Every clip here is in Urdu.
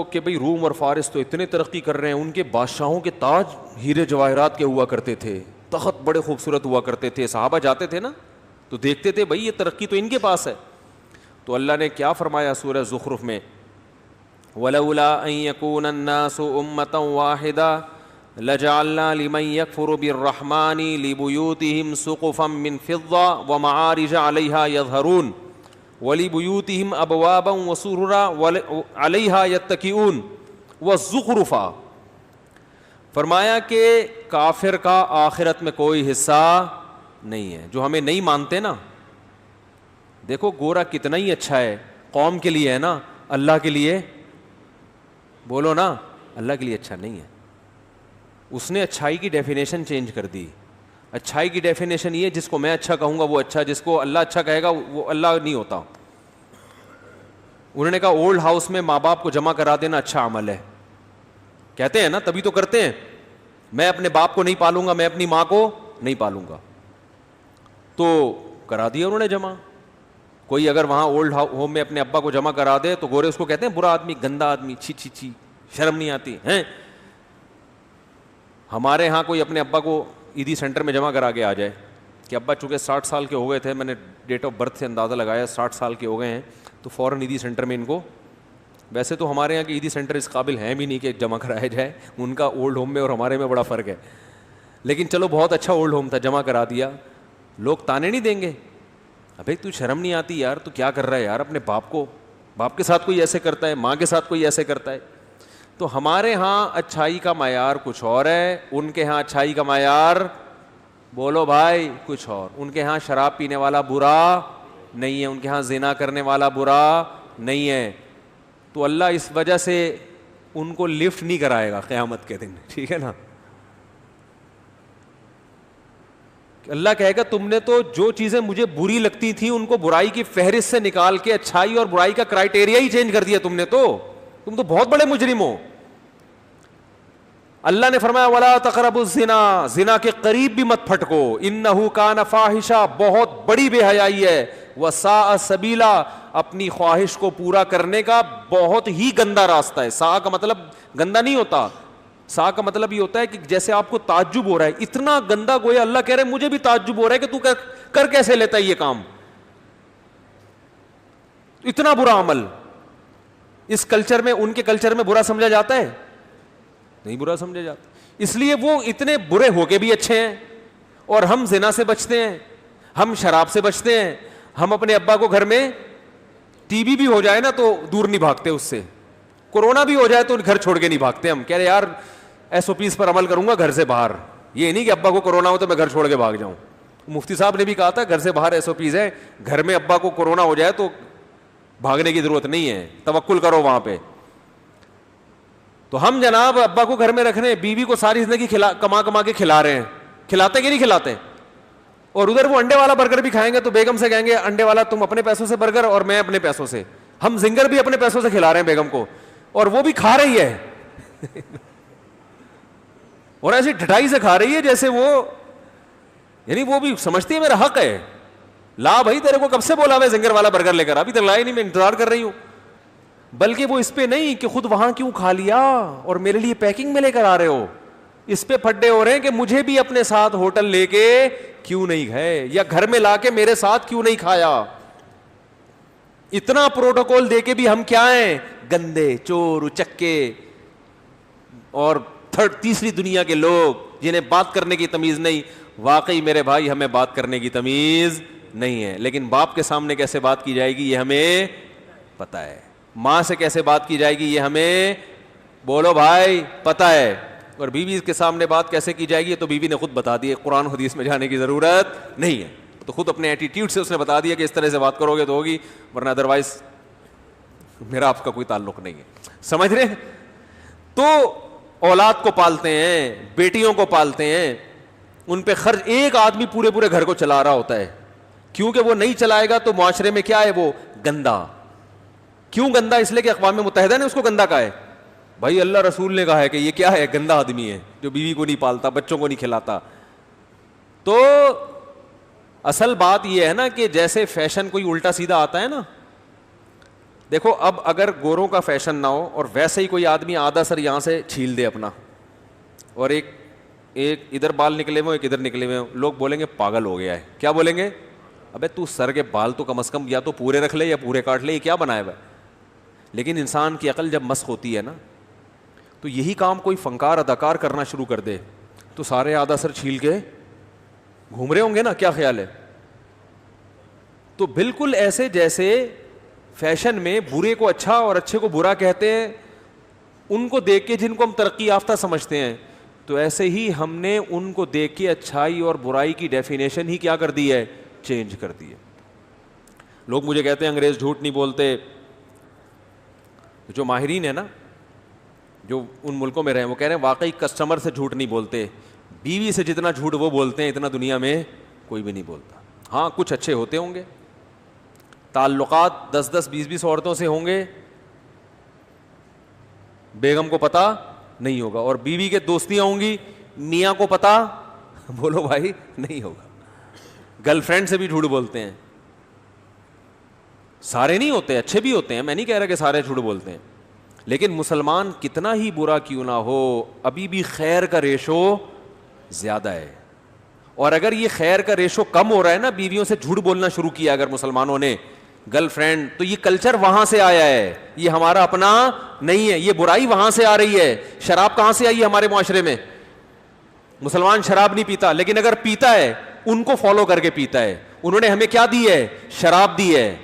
کہ بھئی روم اور فارس تو اتنے ترقی کر رہے ہیں, ان کے بادشاہوں کے تاج ہیرے جواہرات کے ہوا کرتے تھے, تخت بڑے خوبصورت ہوا کرتے تھے, صحابہ جاتے تھے نا تو دیکھتے تھے بھئی یہ ترقی تو ان کے پاس ہے. تو اللہ نے کیا فرمایا سورہ زخرف میں, وَلَوْلَا أَن يَكُونَ النَّاسُ أُمَّةً وَاحِدَةً لَجَعَلْنَا لِمَن يَكْفُرُ بِالرَّحْمَنِ لِبُيُوتِهِمْ سُقُفًا مِّن فِضَّةٍ وَمَعَارِجَ عَلَيْهَا يَظْهَرُونَ وَلِبُيُوتِهِمْ أَبْوَابًا وَسُرُرًا عَلَيْهَا يَتَّكِئُونَ وَالزُّخْرُفًا. فرمایا کہ کافر کا آخرت میں کوئی حصہ نہیں ہے. جو ہمیں نہیں مانتے نا, دیکھو گورا کتنا ہی اچھا ہے, قوم کے لیے ہے نا, اللہ کے لیے بولو نا, اللہ کے لیے اچھا نہیں ہے. اس نے اچھائی کی ڈیفینیشن چینج کر دی. اچھائی کی ڈیفینیشن یہ, جس کو میں اچھا کہوں گا وہ اچھا, جس کو اللہ اچھا کہے گا وہ اللہ نہیں ہوتا. انہوں نے کہا اولڈ ہاؤس میں ماں باپ کو جمع کرا دینا اچھا عمل ہے. کہتے ہیں نا, تبھی تو کرتے ہیں. میں اپنے باپ کو نہیں پالوں گا, میں اپنی ماں کو نہیں پالوں گا, تو کرا دیا انہوں نے جمع. کوئی اگر وہاں اولڈ ہوم میں اپنے ابا کو جمع کرا دے تو گورے اس کو کہتے ہیں برا آدمی, گندا آدمی, چھی چھی چھی, شرم نہیں آتی ہیں. ہمارے ہاں کوئی اپنے ابا کو عیدی سینٹر میں جمع کرا کے آ جائے کہ ابا چونکہ 60 سال کے ہو گئے تھے, میں نے ڈیٹ آف برتھ سے اندازہ لگایا 60 سال کے ہو گئے ہیں, تو فوراً عیدی سینٹر میں ان کو, ویسے تو ہمارے یہاں کے عیدی سینٹر اس قابل ہیں بھی نہیں کہ جمع کرایا جائے, ان کا اولڈ ہوم میں اور ہمارے میں بڑا فرق ہے, لیکن چلو بہت اچھا اولڈ ہوم تھا, جمع کرا دیا. لوگ تانے نہیں دیں گے, ابے تو شرم نہیں آتی یار, تو کیا کر رہا ہے یار, اپنے باپ کے ساتھ کوئی ایسے کرتا ہے, ماں کے ساتھ کوئی ایسے کرتا ہے. تو ہمارے ہاں اچھائی کا معیار کچھ اور ہے, ان کے ہاں اچھائی کا معیار بولو بھائی کچھ اور. ان کے ہاں شراب پینے والا برا نہیں ہے, ان کے ہاں زنا کرنے والا برا نہیں ہے. تو اللہ اس وجہ سے ان کو لفٹ نہیں کرائے گا قیامت کے دن, ٹھیک ہے نا. اللہ کہے گا تم نے تو جو چیزیں مجھے بری لگتی تھیں ان کو برائی کی فہرست سے نکال کے اچھائی اور برائی کا کرائٹیریا ہی چینج کر دیا تم نے, تو تم تو بہت بڑے مجرم ہو. اللہ نے فرمایا ولا تقربوا الزنا, زنا کے قریب بھی مت پھٹکو, انہ کان فاحشہ, بہت بڑی بے حیائی ہے, وساء سبیلا, اپنی خواہش کو پورا کرنے کا بہت ہی گندا راستہ ہے. سا کا مطلب گندا نہیں ہوتا, سا کا مطلب یہ ہوتا ہے کہ جیسے آپ کو تعجب ہو رہا ہے, اتنا گندا گویا اللہ کہہ رہے ہیں مجھے بھی تعجب ہو رہا ہے کہ تو کر کیسے لیتا ہے یہ کام, اتنا برا عمل. اس کلچر میں, ان کے کلچر میں برا سمجھا جاتا ہے نہیں, برا سمجھا جاتا. اس لیے وہ اتنے برے ہو کے بھی اچھے ہیں, اور ہم زنا سے بچتے ہیں, ہم شراب سے بچتے ہیں, ہم اپنے ابا کو گھر میں ٹی بی بھی ہو جائے نا تو دور نہیں بھاگتے اس سے, کورونا بھی ہو جائے تو گھر چھوڑ کے نہیں بھاگتے. ہم کہہ رہے یار ایس او پیز پر عمل کروں گا گھر سے باہر, یہ نہیں کہ ابا کو کورونا ہو تو میں گھر چھوڑ کے بھاگ جاؤں. مفتی صاحب نے بھی کہا تھا گھر سے باہر ایس او پیز ہے, گھر میں ابا کو کورونا ہو جائے تو بھاگنے کی ضرورت نہیں ہے, توکل کرو وہاں پہ. تو ہم جناب ابا کو گھر میں رکھ رہے ہیں, بیوی کو ساری زندگی کما کے کھلا رہے ہیں, کھلاتے کہ نہیں کھلاتے, اور ادھر وہ انڈے والا برگر بھی کھائیں گے تو بیگم سے کہیں گے انڈے والا تم اپنے پیسوں سے برگر اور میں اپنے پیسوں سے. ہم زنگر بھی اپنے پیسوں سے کھلا رہے ہیں بیگم کو, اور وہ بھی کھا رہی ہے اور ایسی ڈھٹائی سے کھا رہی ہے جیسے وہ, یعنی وہ بھی سمجھتی ہے میرا حق ہے. لا بھائی تیرے کو کب سے بولا میں زنگر والا برگر لے کر, ابھی تک لایا نہیں, میں انتظار کر رہی ہوں. بلکہ وہ اس پہ نہیں کہ خود وہاں کیوں کھا لیا اور میرے لیے پیکنگ میں لے کر آ رہے ہو, اس پہ پھڈے ہو رہے ہیں کہ مجھے بھی اپنے ساتھ ہوٹل لے کے کیوں نہیں گئے, یا گھر میں لا کے میرے ساتھ کیوں نہیں کھایا. اتنا پروٹوکول دے کے بھی ہم کیا ہیں, گندے, چور, اچکے اور تیسری دنیا کے لوگ جنہیں بات کرنے کی تمیز نہیں. واقعی میرے بھائی ہمیں بات کرنے کی تمیز نہیں ہے, لیکن باپ کے سامنے کیسے بات کی جائے گی یہ ہمیں پتا ہے, ماں سے کیسے بات کی جائے گی یہ ہمیں بولو بھائی پتا ہے, اور بیوی کے سامنے بات کیسے کی جائے گی تو بیوی نے خود بتا دی, قرآن حدیث میں جانے کی ضرورت نہیں ہے. تو خود اپنے ایٹیٹیوڈ سے اس نے بتا دیا کہ اس طرح سے بات کرو گے تو ہوگی, ورنہ ادروائز میرا آپ کا کوئی تعلق نہیں ہے. سمجھ رہے ہیں؟ تو اولاد کو پالتے ہیں, بیٹیوں کو پالتے ہیں, ان پہ خرچ ایک آدمی پورے گھر کو چلا رہا ہوتا ہے, کیونکہ وہ نہیں چلائے گا تو معاشرے میں کیا ہے, وہ گندا. کیوں گندا؟ اس لیے کہ اقوام متحدہ نے اس کو گندا کہا ہے. بھائی اللہ رسول نے کہا ہے کہ یہ کیا ہے, گندا آدمی ہے جو بیوی کو نہیں پالتا, بچوں کو نہیں کھلاتا. تو اصل بات یہ ہے نا کہ جیسے فیشن کوئی الٹا سیدھا آتا ہے نا, دیکھو اب اگر گوروں کا فیشن نہ ہو اور ویسے ہی کوئی آدمی آدھا سر یہاں سے چھیل دے اپنا, اور ایک ادھر بال نکلے ہوئے ایک ادھر نکلے ہوئے, لوگ بولیں گے پاگل ہو گیا ہے. کیا بولیں گے؟ ابے تو سر کے بال تو کم از کم یا تو پورے رکھ لے یا پورے کاٹ لے, یہ کیا بنایا ہوا ہے. لیکن انسان کی عقل جب مسخ ہوتی ہے نا, تو یہی کام کوئی فنکار اداکار کرنا شروع کر دے تو سارے آدھا سر چھیل کے گھوم رہے ہوں گے نا. کیا خیال ہے؟ تو بالکل ایسے جیسے فیشن میں برے کو اچھا اور اچھے کو برا کہتے ہیں, ان کو دیکھ کے جن کو ہم ترقی یافتہ سمجھتے ہیں, تو ایسے ہی ہم نے ان کو دیکھ کے اچھائی اور برائی کی ڈیفینیشن ہی کیا کر دی ہے, چینج کر دی ہے. لوگ مجھے کہتے ہیں انگریز جھوٹ نہیں بولتے. جو ماہرین ہیں نا, جو ان ملکوں میں رہے ہیں, وہ کہہ رہے ہیں واقعی کسٹمر سے جھوٹ نہیں بولتے, بیوی سے جتنا جھوٹ وہ بولتے ہیں اتنا دنیا میں کوئی بھی نہیں بولتا. ہاں کچھ اچھے ہوتے ہوں گے, تعلقات 10-10 20-20 عورتوں سے ہوں گے, بیگم کو پتا نہیں ہوگا, اور بیوی کے دوستیاں ہوں گی, میاں کو پتا بولو بھائی نہیں ہوگا. گرل فرینڈ سے بھی جھوٹ بولتے ہیں. سارے نہیں ہوتے, اچھے بھی ہوتے ہیں, میں نہیں کہہ رہا کہ سارے جھوٹ بولتے ہیں, لیکن مسلمان کتنا ہی برا کیوں نہ ہو ابھی بھی خیر کا ریشو زیادہ ہے. اور اگر یہ خیر کا ریشو کم ہو رہا ہے نا, بیویوں سے جھوٹ بولنا شروع کیا اگر مسلمانوں نے, گرل فرینڈ, تو یہ کلچر وہاں سے آیا ہے, یہ ہمارا اپنا نہیں ہے. یہ برائی وہاں سے آ رہی ہے. شراب کہاں سے آئی ہے ہمارے معاشرے میں؟ مسلمان شراب نہیں پیتا, لیکن اگر پیتا ہے ان کو فالو کر کے پیتا ہے. انہوں نے ہمیں کیا دی ہے؟ شراب دی ہے.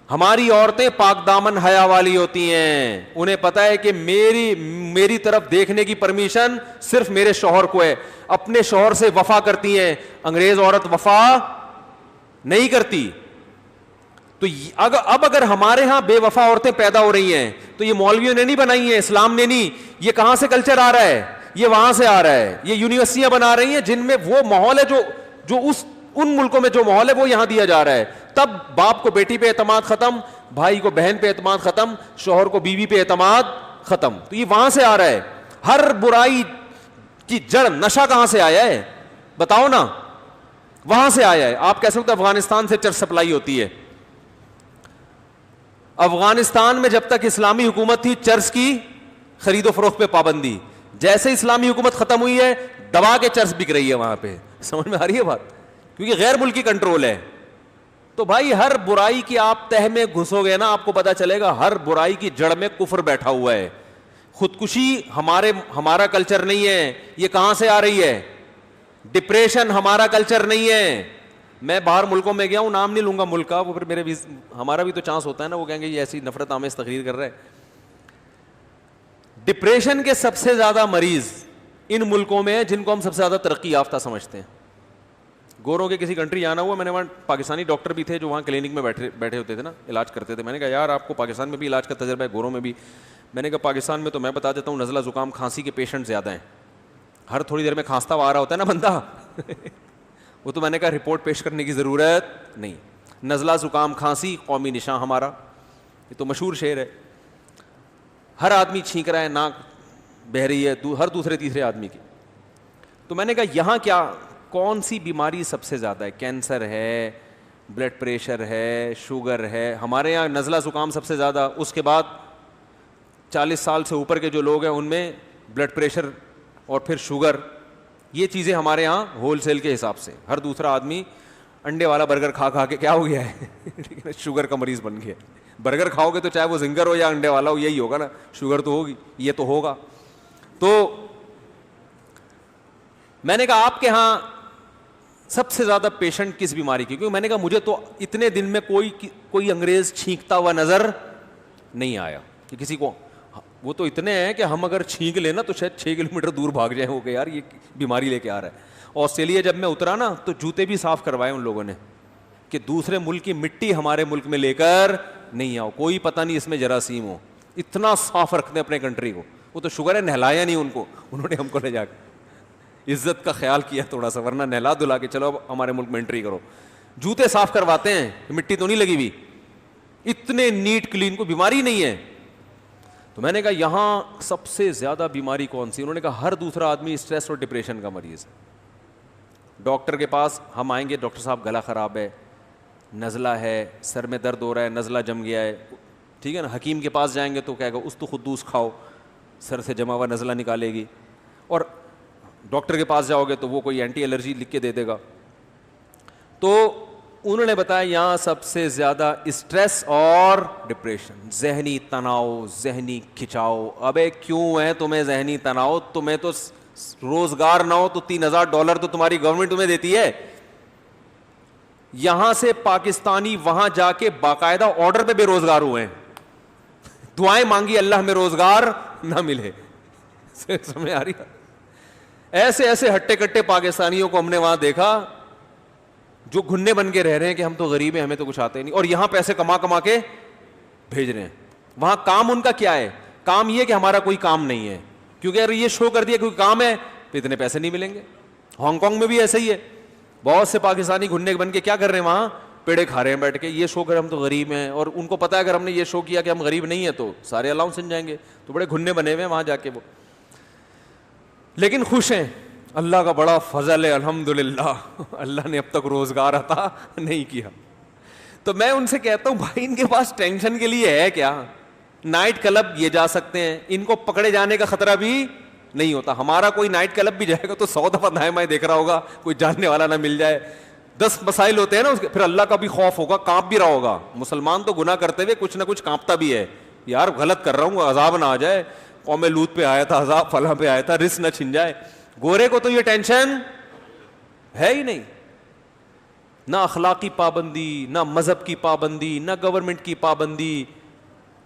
ہماری عورتیں پاک دامن حیا والی ہوتی ہیں, انہیں پتا ہے کہ میری طرف دیکھنے کی پرمیشن صرف میرے شوہر کو ہے. اپنے شوہر سے وفا کرتی ہیں. انگریز عورت وفا نہیں کرتی. تو اب اگر ہمارے ہاں بے وفا عورتیں پیدا ہو رہی ہیں تو یہ مولویوں نے نہیں بنائی ہیں, اسلام نے نہیں. یہ کہاں سے کلچر آ رہا ہے؟ یہ وہاں سے آ رہا ہے. یہ یونیورسٹیاں بنا رہی ہیں جن میں وہ ماحول ہے جو ان ملکوں میں جو ماحول ہے وہ یہاں دیا جا رہا ہے. تب باپ کو بیٹی پہ اعتماد ختم, بھائی کو بہن پہ اعتماد ختم, شوہر کو بیوی پہ اعتماد ختم. تو یہ وہاں سے آ رہا ہے. ہر برائی کی جڑ نشہ کہاں سے آیا ہے بتاؤ نا؟ وہاں سے آیا ہے. آپ کہہ سکتے افغانستان سے چرس سپلائی ہوتی ہے. افغانستان میں جب تک اسلامی حکومت تھی چرس کی خرید و فروخت پہ پابندی. جیسے اسلامی حکومت ختم ہوئی ہے دبا کے چرس بک رہی ہے وہاں پہ. سمجھ میں آ رہی ہے بات؟ کیونکہ غیر ملکی کنٹرول ہے. تو بھائی ہر برائی کی آپ تہ میں گھسو گے نا, آپ کو پتا چلے گا ہر برائی کی جڑ میں کفر بیٹھا ہوا ہے. خودکشی ہمارا کلچر نہیں ہے. یہ کہاں سے آ رہی ہے؟ ڈپریشن ہمارا کلچر نہیں ہے. میں باہر ملکوں میں گیا ہوں, نام نہیں لوں گا ملک کا, وہ پھر ہمارا بھی تو چانس ہوتا ہے نا, وہ کہیں گے یہ ایسی نفرت آمیز تقریر کر رہا ہے. ڈپریشن کے سب سے زیادہ مریض ان ملکوں میں ہیں جن کو ہم سب سے زیادہ ترقی یافتہ سمجھتے ہیں. گوروں کے کسی کنٹری جانا ہوا, میں نے وہاں پاکستانی ڈاکٹر بھی تھے جو وہاں کلینک میں بیٹھے ہوتے تھے نا, علاج کرتے تھے. میں نے کہا یار آپ کو پاکستان میں بھی علاج کا تجربہ ہے, گوروں میں بھی. میں نے کہا پاکستان میں تو میں بتا دیتا ہوں نزلہ زکام کھانسی کے پیشنٹ زیادہ ہیں. ہر تھوڑی دیر میں کھانستا ہوا آ رہا ہوتا ہے نا بندہ وہ تو میں نے کہا رپورٹ پیش کرنے کی ضرورت نہیں. نزلہ زکام کھانسی قومی نشان ہمارا, یہ تو مشہور شعر ہے. ہر آدمی چھینک رہا ہے, ناک بہہ رہی ہے ہر دوسرے تیسرے آدمی کی. تو میں نے کہا یہاں کیا کون سی بیماری سب سے زیادہ ہے؟ کینسر ہے, بلڈ پریشر ہے, شوگر ہے. ہمارے یہاں نزلہ زکام سب سے زیادہ, اس کے بعد 40 سال سے اوپر کے جو لوگ ہیں ان میں بلڈ پریشر اور پھر شوگر. یہ چیزیں ہمارے ہاں ہول سیل کے حساب سے. ہر دوسرا آدمی انڈے والا برگر کھا کے کیا ہو گیا ہے شوگر کا مریض بن گیا. برگر کھاؤ گے تو چاہے وہ زنگر ہو یا انڈے والا ہو, یہی ہوگا نا, شوگر تو ہوگی, یہ تو ہوگا. تو میں نے کہا آپ کے ہاں سب سے زیادہ پیشنٹ کس بیماری کی؟ کیونکہ میں نے کہا مجھے تو اتنے دن میں کوئی انگریز چھینکتا ہوا نظر نہیں آیا کہ کسی کو. وہ تو اتنے ہیں کہ ہم اگر چھینک لینا تو شاید 6 کلومیٹر دور بھاگ جائیں ہو کہ یار یہ بیماری لے کے آ رہا ہے. آسٹریلیا جب میں اترا نا تو جوتے بھی صاف کروائے ان لوگوں نے کہ دوسرے ملک کی مٹی ہمارے ملک میں لے کر نہیں آؤ, کوئی پتہ نہیں اس میں جراثیم ہو. اتنا صاف رکھتے ہیں اپنے کنٹری کو. وہ تو شکر ہے نہلایا نہیں ان کو, انہوں نے ہم کو لے جا کے عزت کا خیال کیا تھوڑا سا, ورنہ نہلا دھلا کے چلو اب ہمارے ملک میں انٹری کرو. جوتے صاف کرواتے ہیں, مٹی تو نہیں لگی ہوئی, اتنے نیٹ کلین, کو بیماری نہیں ہے. تو میں نے کہا یہاں سب سے زیادہ بیماری کون سی؟ انہوں نے کہا ہر دوسرا آدمی اسٹریس اور ڈپریشن کا مریض ہے. ڈاکٹر کے پاس ہم آئیں گے, ڈاکٹر صاحب گلا خراب ہے, نزلہ ہے, سر میں درد ہو رہا ہے, نزلہ جم گیا ہے, ٹھیک ہے نا, حکیم کے پاس جائیں گے تو کہے گا اس تو خدوس کھاؤ, سر سے جمع ہوا نزلہ نکالے گی. اور ڈاکٹر کے پاس جاؤ گے تو وہ کوئی اینٹی الرجی لکھ کے دے دے گا. تو انہوں نے بتایا یہاں سب سے زیادہ اسٹریس اور ڈپریشن, ذہنی تناؤ, ذہنی کھچاؤ. ابے کیوں ہے تمہیں ذہنی تناؤ؟ تمہیں تو روزگار نہ ہو تو $3,000 تو تمہاری گورنمنٹ تمہیں دیتی ہے. یہاں سے پاکستانی وہاں جا کے باقاعدہ آرڈر پہ بے روزگار ہوئے ہیں, دعائیں مانگی اللہ میں روزگار نہ ملے. سمجھ آ رہی ہے؟ ایسے ایسے ہٹے کٹے پاکستانیوں کو ہم نے وہاں دیکھا جو گھنے بن کے رہ رہے ہیں کہ ہم تو غریب ہیں, ہمیں تو کچھ آتے نہیں, اور یہاں پیسے کما کما کے بھیج رہے ہیں. وہاں کام ان کا کیا ہے؟ کام یہ کہ ہمارا کوئی کام نہیں ہے, کیونکہ اگر یہ شو کر دیا کوئی کام ہے تو اتنے پیسے نہیں ملیں گے. ہانگ کانگ میں بھی ایسا ہی ہے, بہت سے پاکستانی گھنے بن کے کیا کر رہے ہیں وہاں, پیڑے کھا رہے ہیں بیٹھ کے, یہ شو کر ہم تو غریب ہیں, اور ان کو پتا ہے اگر ہم نے یہ شو کیا کہ ہم غریب نہیں ہیں تو سارے الاؤنس مل جائیں گے, تو بڑے گھنے بنے ہوئے ہیں وہاں جا کے وہ, لیکن خوش ہیں. اللہ کا بڑا فضل ہے الحمدللہ, اللہ نے اب تک روزگار عطا نہیں کیا. تو میں ان سے کہتا ہوں بھائی ان کے پاس ٹینشن کے لیے ہے کیا؟ نائٹ کلب یہ جا سکتے ہیں, ان کو پکڑے جانے کا خطرہ بھی نہیں ہوتا. ہمارا کوئی نائٹ کلب بھی جائے گا تو 100 دفعہ دائیں بائیں دیکھ رہا ہوگا کوئی جاننے والا نہ مل جائے. 10 مسائل ہوتے ہیں نا اس کے, پھر اللہ کا بھی خوف ہوگا, کانپ بھی رہا ہوگا. مسلمان تو گناہ کرتے ہوئے کچھ نہ کچھ کانپتا بھی ہے, یار غلط کر رہا ہوں عذاب نہ آ جائے, قوم لوط پہ آیا تھا عذاب, فلاں پہ آیا تھا, رزق نہ چھن جائے. گورے کو تو یہ ٹینشن ہے ہی نہیں, نہ اخلاقی پابندی, نہ مذہب کی پابندی, نہ گورنمنٹ کی پابندی,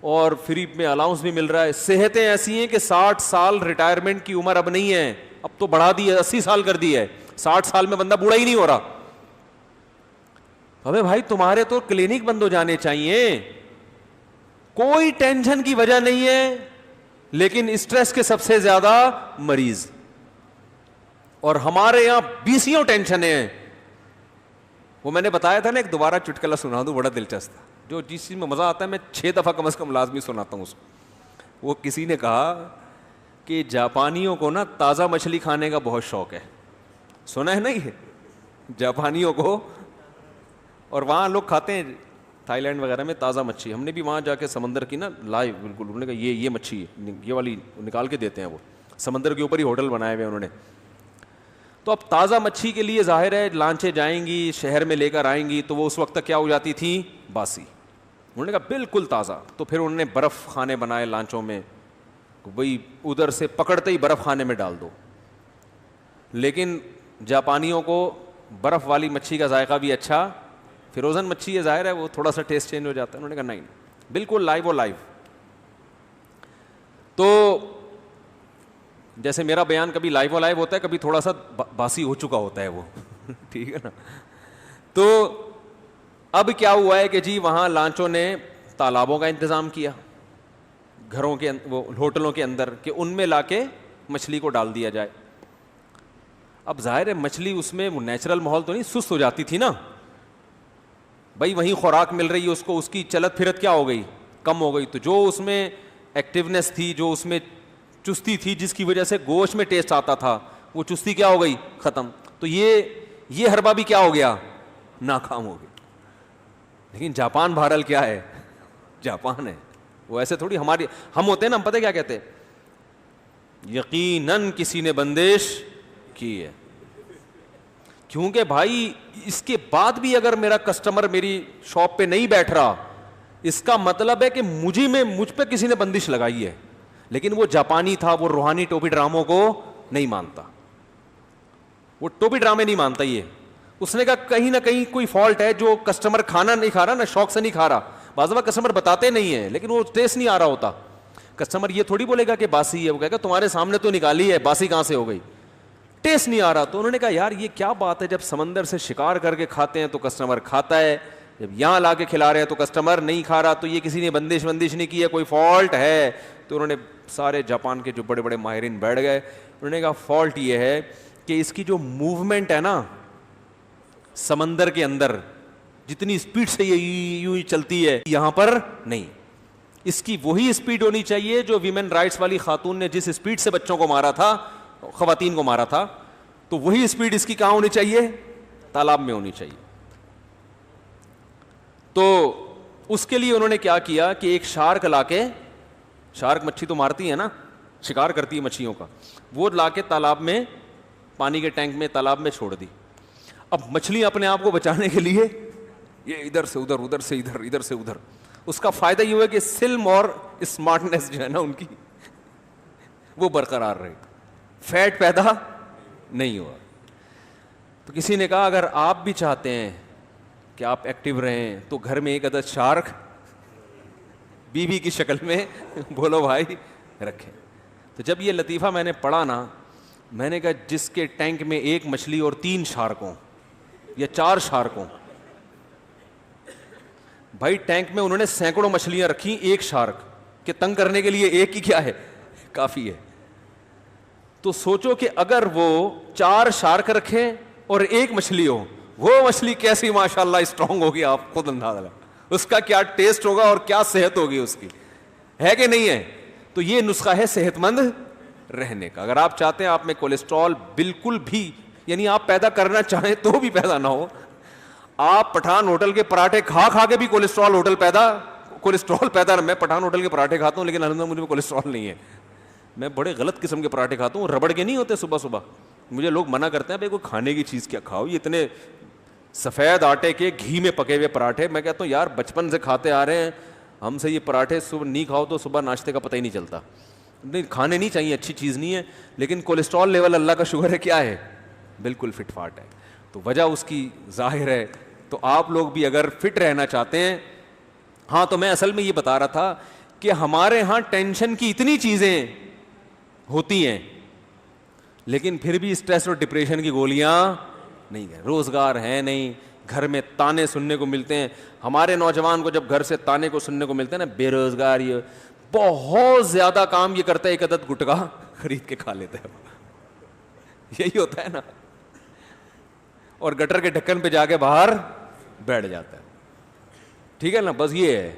اور فری میں الاؤنس بھی مل رہا ہے. صحتیں ایسی ہیں کہ 60 سال ریٹائرمنٹ کی عمر اب نہیں ہے, اب تو بڑھا دی ہے, 80 سال کر دی ہے. 60 سال میں بندہ بوڑھا ہی نہیں ہو رہا. ابے بھائی تمہارے تو کلینک بند ہو جانے چاہیے, کوئی ٹینشن کی وجہ نہیں ہے, لیکن اسٹریس کے سب سے زیادہ مریض. اور ہمارے یہاں 20 ٹینشنیں ہیں. وہ میں نے بتایا تھا نا, ایک دوبارہ چٹکلا سنا دوں, بڑا دلچسپ تھا, جو جس چیز میں مزہ آتا ہے میں 6 دفعہ کم از کم لازمی سناتا ہوں اس کو. وہ کسی نے کہا کہ جاپانیوں کو نا تازہ مچھلی کھانے کا بہت شوق ہے. سنا ہے نا یہ جاپانیوں کو, اور وہاں لوگ کھاتے ہیں تھائی لینڈ وغیرہ میں تازہ مچھلی. ہم نے بھی وہاں جا کے سمندر کی نا لائیو بالکل, انہوں نے کہا یہ مچھلی ہے, یہ والی نکال کے دیتے ہیں. وہ سمندر کے اوپر ہی ہوٹل بنائے ہوئے انہوں نے. تو اب تازہ مچھلی کے لیے ظاہر ہے لانچیں جائیں گی شہر میں لے کر آئیں گی, تو وہ اس وقت تک کیا ہو جاتی تھی, باسی. انہوں نے کہا بالکل تازہ. تو پھر انہوں نے برف خانے بنائے لانچوں میں, وہی ادھر سے پکڑتے ہی برف خانے میں ڈال دو. لیکن جاپانیوں کو برف والی مچھلی کا ذائقہ بھی اچھا, فروزن مچھلی ہے ظاہر ہے وہ تھوڑا سا ٹیسٹ چینج ہو جاتا ہے. انہوں نے کہا نہیں, بالکل لائیو و لائیو. تو جیسے میرا بیان کبھی لائیو و لائیو ہوتا ہے, کبھی تھوڑا سا باسی ہو چکا ہوتا ہے وہ, ٹھیک ہے نا. تو اب کیا ہوا ہے کہ جی وہاں لانچوں نے تالابوں کا انتظام کیا گھروں کے وہ ہوٹلوں کے اندر, کہ ان میں لا کے مچھلی کو ڈال دیا جائے. اب ظاہر ہے مچھلی اس میں نیچرل ماحول تو نہیں, سست ہو جاتی تھی نا بھائی, وہیں خوراک مل رہی ہے اس کو, اس کی چلت پھرت کیا ہو گئی, کم ہو گئی. تو جو اس میں ایکٹیونیس تھی, جو اس میں چستی تھی, جس کی وجہ سے گوشت میں ٹیسٹ آتا تھا, وہ چستی کیا ہو گئی, ختم. تو یہ ہربا بھی کیا ہو گیا, ناکام ہو گیا. لیکن جاپان بہرحال کیا ہے, جاپان ہے, وہ ایسے تھوڑی ہماری ہم ہوتے ہیں نا, ہم پتہ کیا کہتے ہیں, یقیناً کسی نے بندش کی ہے. کیونکہ بھائی اس کے بعد بھی اگر میرا کسٹمر میری شاپ پہ نہیں بیٹھ رہا, اس کا مطلب ہے کہ مجھ پہ کسی نے بندش لگائی ہے. لیکن وہ جاپانی تھا, وہ روحانی ٹوپی ڈراموں کو نہیں مانتا, وہ ٹوپی ڈرامے نہیں مانتا. یہ اس نے کہا کہیں نہ کہیں کوئی فالٹ ہے, جو کسٹمر کھانا نہیں کھا رہا نا, شوق سے نہیں کھا رہا. بعض دفعہ کسٹمر بتاتے نہیں ہیں لیکن وہ ٹیسٹ نہیں آ رہا ہوتا. کسٹمر یہ تھوڑی بولے گا کہ باسی ہے, وہ کہے گا تمہارے سامنے تو نکالی ہے, باسی کہاں سے ہو گئی, ٹیسٹ نہیں آ رہا. تو انہوں نے کہا یار یہ کیا بات ہے, جب سمندر سے شکار کر کے کھاتے ہیں تو کسٹمر کھاتا ہے, جب یہاں لا کے کھلا رہے ہیں تو کسٹمر نہیں کھا رہا, تو یہ کسی نے بندش نہیں کی ہے, کوئی فالٹ ہے. تو انہوں نے سارے جاپان کے جو بڑے بڑے ماہرین بیٹھ گئے, انہوں نے کہا فالٹ یہ ہے کہ اس کی جو موومنٹ ہے نا سمندر کے اندر, جتنی اسپیڈ سے یہ یوں ہی چلتی ہے, یہاں پر نہیں. اس کی وہی اسپیڈ ہونی چاہیے جو ویمن رائٹس والی خاتون نے جس اسپیڈ سے بچوں کو مارا تھا, خواتین کو مارا تھا, تو وہی اسپیڈ اس کی کہاں ہونی چاہیے, تالاب میں ہونی چاہیے. تو اس کے لیے انہوں نے کیا کیا کہ ایک شارک لا کے, شارک مچھی تو مارتی ہے نا, شکار کرتی ہے مچھلیوں کا, وہ لا کے تالاب میں, پانی کے ٹینک میں, تالاب میں چھوڑ دی. اب مچھلیاں اپنے آپ کو بچانے کے لیے یہ ادھر سے ادھر, ادھر سے ادھر, ادھر سے ادھر. اس کا فائدہ یہ ہوا کہ سلم اور اسمارٹنیس جو ہے نا ان کی وہ برقرار رہی, فیٹ پیدا نہیں ہوا. تو کسی نے کہا اگر آپ بھی چاہتے ہیں کہ آپ ایکٹیو رہیں تو گھر میں ایک عدد شارک بیوی کی شکل میں بولو بھائی رکھیں. تو جب یہ لطیفہ میں نے پڑھا نا, میں نے کہا جس کے ٹینک میں ایک مچھلی اور 3 شارکوں یا 4 شارکوں, بھائی ٹینک میں انہوں نے سینکڑوں مچھلیاں رکھی, ایک شارک کہ تنگ کرنے کے لیے ایک ہی کیا ہے, کافی ہے. تو سوچو کہ اگر وہ 4 شارک رکھیں اور ایک مچھلی ہو, وہ مچھلی کیسی ماشاءاللہ اسٹرانگ ہوگی, آپ خود اندازہ لگا اس کا کیا ٹیسٹ ہوگا اور کیا صحت ہوگی اس کی, ہے کہ نہیں ہے. تو یہ نسخہ ہے صحت مند رہنے کا. اگر آپ چاہتے ہیں آپ میں کولیسٹرول بالکل بھی, یعنی آپ پیدا کرنا چاہیں تو بھی پیدا نہ ہو, آپ پٹھان ہوٹل کے پراٹھے کھا کھا کے بھی کولیسٹرول پیدا. میں پٹھان ہوٹل کے پراٹھے کھاتا ہوں لیکن الحمدللہ مجھے کولیسٹرول نہیں ہے. میں بڑے غلط قسم کے پراٹھے کھاتا ہوں, ربڑ کے نہیں ہوتے صبح صبح. مجھے لوگ منع کرتے ہیں بھائی کوئی کھانے کی چیز کیا کھاؤ, یہ اتنے سفید آٹے کے گھی میں پکے ہوئے پراٹھے. میں کہتا ہوں یار بچپن سے کھاتے آ رہے ہیں ہم سے یہ پراٹھے, صبح نہیں کھاؤ تو صبح ناشتے کا پتہ ہی نہیں چلتا. نہیں کھانے نہیں چاہیے, اچھی چیز نہیں ہے, لیکن کولیسٹرول لیول اللہ کا شکر ہے کیا ہے, بالکل فٹ فاٹ ہے. تو وجہ اس کی ظاہر ہے. تو آپ لوگ بھی اگر فٹ رہنا چاہتے ہیں, ہاں تو میں اصل میں یہ بتا رہا تھا کہ ہمارے ہاں ٹینشن کی اتنی چیزیں ہوتی ہیں لیکن پھر بھی اسٹریس اور ڈپریشن کی گولیاں نہیں ہیں. روزگار ہے نہیں, گھر میں تانے سننے کو ملتے ہیں. ہمارے نوجوان کو جب گھر سے تانے کو سننے کو ملتے ہیں نا, بے روزگار, یہ بہت زیادہ کام یہ کرتا ہے ایک عدد گٹکا خرید کے کھا لیتا ہے, یہی ہوتا ہے نا, اور گٹر کے ڈھکن پہ جا کے باہر بیٹھ جاتا ہے. ٹھیک ہے نا, بس یہ ہے.